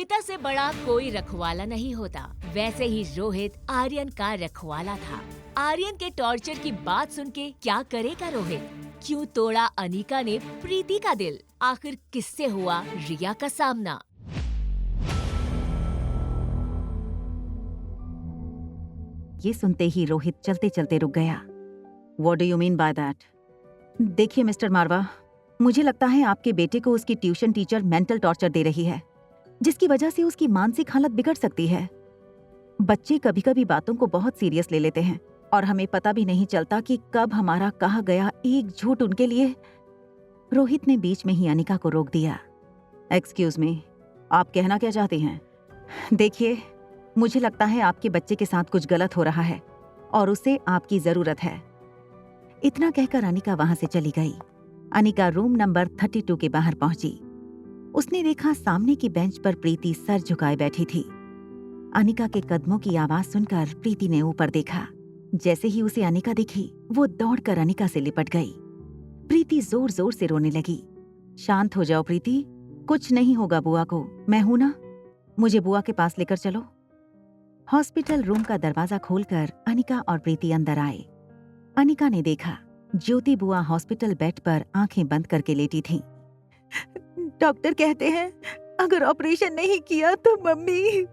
पिता से बड़ा कोई रखवाला नहीं होता। वैसे ही रोहित आर्यन का रखवाला था। आर्यन के टॉर्चर की बात सुन के क्या करेगा रोहित? क्यों तोड़ा अनिका ने प्रीति का दिल? आखिर किससे हुआ रिया का सामना? ये सुनते ही रोहित चलते चलते रुक गया। What do you mean by that? देखिए मिस्टर मारवा, मुझे लगता है आपके बेटे को उसकी ट्यूशन टीचर मेंटल टॉर्चर दे रही है, जिसकी वजह से उसकी मानसिक हालत बिगड़ सकती है। बच्चे कभी कभी बातों को बहुत सीरियस ले लेते हैं और हमें पता भी नहीं चलता कि कब हमारा कहा गया एक झूठ उनके लिए। रोहित ने बीच में ही अनिका को रोक दिया। एक्सक्यूज मी, आप कहना क्या चाहती हैं? देखिए, मुझे लगता है आपके बच्चे के साथ कुछ गलत हो रहा है और उसे आपकी जरूरत है। इतना कहकर अनिका वहां से चली गई। अनिका रूम नंबर 32 के बाहर पहुंची। उसने देखा सामने की बेंच पर प्रीति सर झुकाए बैठी थी। अनिका के कदमों की आवाज सुनकर प्रीति ने ऊपर देखा। जैसे ही उसे अनिका दिखी, वो दौड़कर अनिका से लिपट गई। प्रीति जोर जोर से रोने लगी। शांत हो जाओ प्रीति, कुछ नहीं होगा बुआ को, मैं हूं ना, मुझे बुआ के पास लेकर चलो। हॉस्पिटल रूम का दरवाजा खोलकर अनिका और प्रीति अंदर आए। अनिका ने देखा ज्योति बुआ हॉस्पिटल बेड पर आंखें बंद करके लेटी थीं। डॉक्टर कहते हैं अगर ऑपरेशन नहीं किया तो मम्मी।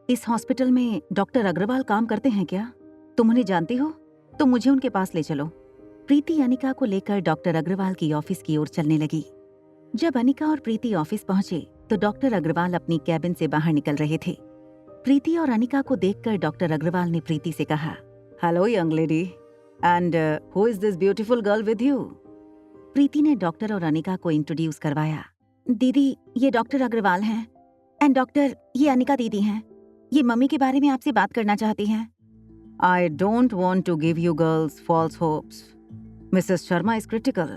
इस हॉस्पिटल में डॉक्टर अग्रवाल काम करते हैं क्या? तुम उन्हें जानती हो? तो मुझे उनके पास ले चलो। प्रीति अनिका को लेकर डॉक्टर अग्रवाल की ऑफिस की ओर चलने लगी। जब अनिका और प्रीति ऑफिस पहुंचे तो डॉक्टर अग्रवाल अपनी कैबिन से बाहर निकल रहे थे। प्रीति और अनिका को देखकर डॉक्टर अग्रवाल ने प्रीति से कहा, hello young lady, and who is this beautiful girl with you? Preeti ने डॉक्टर और अनिका को इंट्रोड्यूस करवाया। दीदी, ये डॉक्टर अग्रवाल हैं, एंड डॉक्टर, ये अनिका दीदी हैं। ये मम्मी के बारे में आपसे बात करना चाहती हैं। I don't want to give you girls false hopes. Mrs Sharma is critical.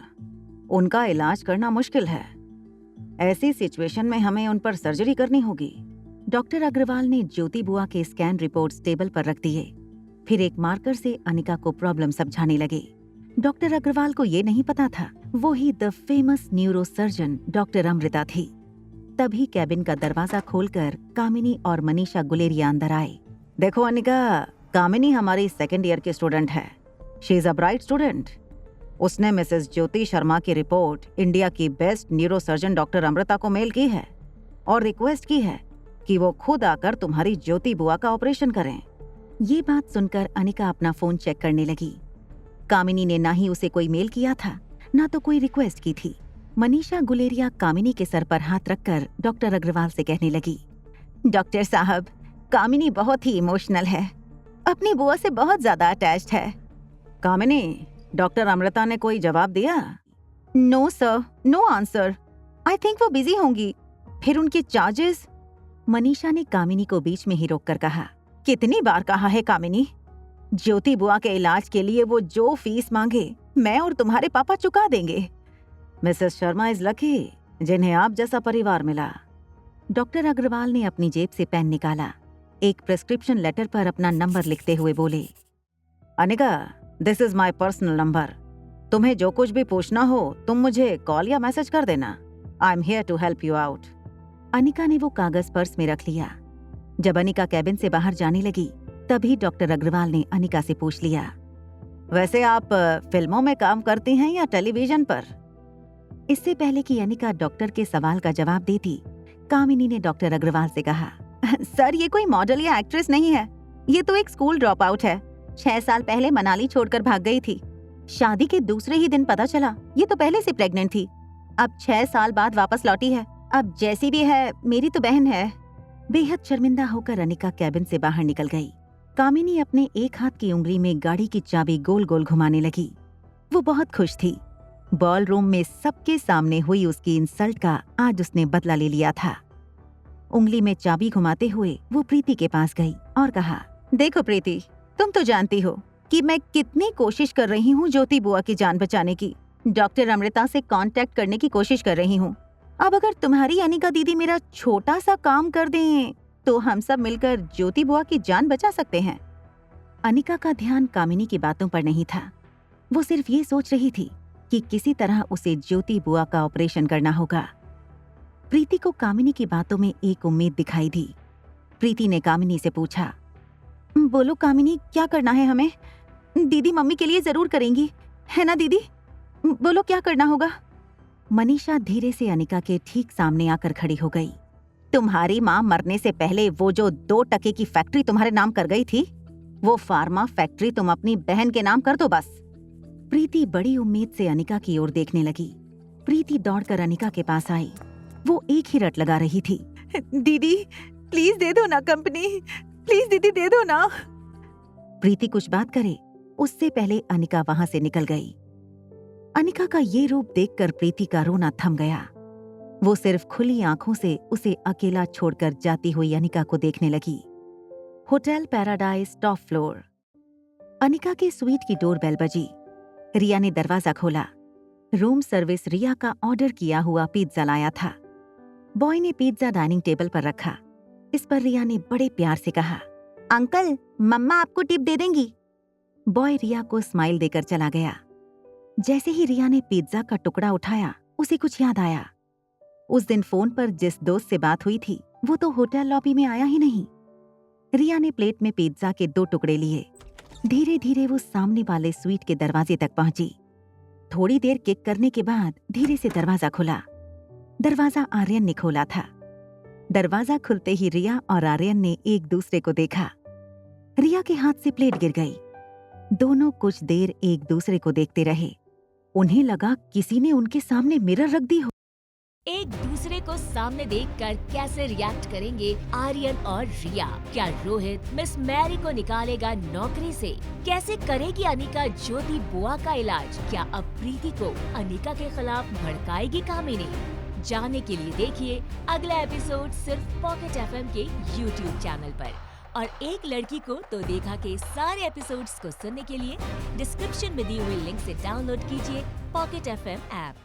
उनका इलाज करना मुश्किल है। ऐसी सिचुएशन में हमें उन पर सर्जरी करनी होगी। डॉक्टर अग्रवाल ने ज्योति बुआ के स्कैन रिपोर्ट्स टेबल पर रख दिए। फिर एक मार्कर से अनिका को प्रॉब्लम समझाने लगे। डॉक्टर अग्रवाल को ये नहीं पता था वो ही the famous neuro surgeon doctor Amrita थी। तभी कैबिन का दरवाजा खोलकर कामिनी और मनीषा गुलेरिया अंदर आए। देखो अनिका, कामिनी हमारी सेकेंड ईयर की स्टूडेंट है। She is a bright student. उसने मिसेस ज्योति शर्मा की रिपोर्ट इंडिया की best neuro surgeon doctor Amrita को मेल की है और रिक्वेस्ट की है कि वो खुद आकर तुम्हारी ज्योति बुआ का ऑपरेशन करें। ये बात सुनकर अनिका अपना फोन चेक करने लगी। कामिनी ने ना ही उसे कोई मेल किया था, ना तो कोई रिक्वेस्ट की थी। मनीषा गुलेरिया कामिनी के सर पर हाथ रखकर डॉक्टर अग्रवाल से कहने लगी, डॉक्टर साहब, कामिनी बहुत ही इमोशनल है, अपनी बुआ से बहुत ज्यादा अटैच्ड है। कामिनी, डॉक्टर अमृता ने कोई जवाब दिया? No sir, no answer. I think वो बिजी होंगी। फिर उनके चार्जेस? मनीषा ने कामिनी को बीच में ही रोककर कहा, कितनी बार कहा है कामिनी, ज्योति बुआ के इलाज के लिए वो जो फीस मांगे मैं और तुम्हारे पापा चुका देंगे। मिसेस शर्मा इज लकी जिन्हें आप जैसा परिवार मिला। डॉक्टर अग्रवाल ने अपनी जेब से पेन निकाला। एक प्रिस्क्रिप्शन लेटर पर अपना नंबर लिखते हुए बोले, Anika, this is my personal number. तुम्हें जो कुछ भी पूछना हो तुम मुझे कॉल या मैसेज कर देना। I am here to help you out. Anika ने वो कागज पर्स में रख लिया। जब अनिका कैबिन से बाहर जाने लगी तभी डॉक्टर अग्रवाल ने अनिका से पूछ लिया, वैसे आप फिल्मों में काम करती हैं या टेलीविजन पर? इससे पहले कि अनिका डॉक्टर के सवाल का जवाब देती, कामिनी ने डॉक्टर अग्रवाल से कहा, सर, ये कोई मॉडल या एक्ट्रेस नहीं है, ये तो एक स्कूल ड्रॉप आउट है। 6 साल पहले मनाली छोड़कर भाग गई थी। शादी के दूसरे ही दिन पता चला ये तो पहले से प्रेग्नेंट थी। अब 6 साल बाद वापस लौटी है। अब जैसी भी है मेरी तो बहन है। बेहद शर्मिंदा होकर अनिका कैबिन से बाहर निकल गई। कामिनी अपने एक हाथ की उंगली में गाड़ी की चाबी गोल गोल घुमाने लगी। वो बहुत खुश थी। बॉल रूम में सबके सामने हुई उसकी इंसल्ट का आज उसने बदला ले लिया था। उंगली में चाबी घुमाते हुए वो प्रीति के पास गई और कहा, देखो प्रीति, तुम तो जानती हो कि मैं कितनी कोशिश कर रही हूँ ज्योति बुआ की जान बचाने की। डॉक्टर अमृता से कांटेक्ट करने की कोशिश कर रही हूँ। अब अगर तुम्हारी अनिका दीदी मेरा छोटा सा काम कर दें तो हम सब मिलकर ज्योति बुआ की जान बचा सकते हैं। अनिका का ध्यान कामिनी की बातों पर नहीं था। वो सिर्फ ये सोच रही थी कि किसी तरह उसे ज्योति बुआ का ऑपरेशन करना होगा। प्रीति को कामिनी की बातों में एक उम्मीद दिखाई दी। प्रीति ने कामिनी से पूछा, बोलो कामिनी, क्या करना है हमें? दीदी मम्मी के लिए जरूर करेंगी, है ना दीदी? बोलो क्या करना होगा? मनीषा धीरे से अनिका के ठीक सामने आकर खड़ी हो गई। तुम्हारी माँ मरने से पहले वो जो 2 टके की फैक्ट्री तुम्हारे नाम कर गई थी, वो फार्मा फैक्ट्री तुम अपनी बहन के नाम कर दो बस। प्रीति बड़ी उम्मीद से अनिका की ओर देखने लगी। प्रीति दौड़कर अनिका के पास आई। वो एक ही रट लगा रही थी, दीदी प्लीज दे दो ना कंपनी, प्लीज दीदी दे दो ना। प्रीति कुछ बात करे उससे पहले अनिका वहां से निकल गई। अनिका का ये रूप देखकर प्रीति का रोना थम गया। वो सिर्फ खुली आंखों से उसे अकेला छोड़कर जाती हुई अनिका को देखने लगी। Hotel paradise top floor. Anika के स्वीट की डोरबेल बजी। रिया ने दरवाजा खोला। रूम सर्विस रिया का ऑर्डर किया हुआ पिज्जा लाया था। बॉय ने पिज्जा डाइनिंग टेबल पर रखा। इस पर रिया ने बड़े प्यार से कहा, अंकल मम्मा आपको टिप दे देंगी। बॉय रिया को स्माइल देकर चला गया। जैसे ही रिया ने पिज्जा का टुकड़ा उठाया, उसे कुछ याद आया। उस दिन फोन पर जिस दोस्त से बात हुई थी, वो तो होटल लॉबी में आया ही नहीं। रिया ने प्लेट में पिज्जा के 2 टुकड़े लिए। धीरे धीरे वो सामने वाले स्वीट के दरवाजे तक पहुंची। थोड़ी देर किक करने के बाद धीरे से दरवाजा खुला। दरवाजा आर्यन ने खोला था। दरवाजा खुलते ही रिया और आर्यन ने एक दूसरे को देखा। रिया के हाथ से प्लेट गिर गई। दोनों कुछ देर एक दूसरे को देखते रहे। उन्हें लगा किसी ने उनके सामने मिरर रख दी हो। एक दूसरे को सामने देखकर कैसे रिएक्ट करेंगे आर्यन और रिया? क्या रोहित मिस मैरी को निकालेगा नौकरी से? कैसे करेगी अनिका ज्योति बुआ का इलाज? क्या अब प्रीति को अनिका के खिलाफ भड़काएगी कामिनी? जानने के लिए देखिए अगला एपिसोड सिर्फ पॉकेट एफएम के YouTube चैनल पर। और एक लड़की को तो देखा के सारे एपिसोड्स को सुनने के लिए डिस्क्रिप्शन में दी हुई लिंक से डाउनलोड कीजिए पॉकेट एफएम ऐप।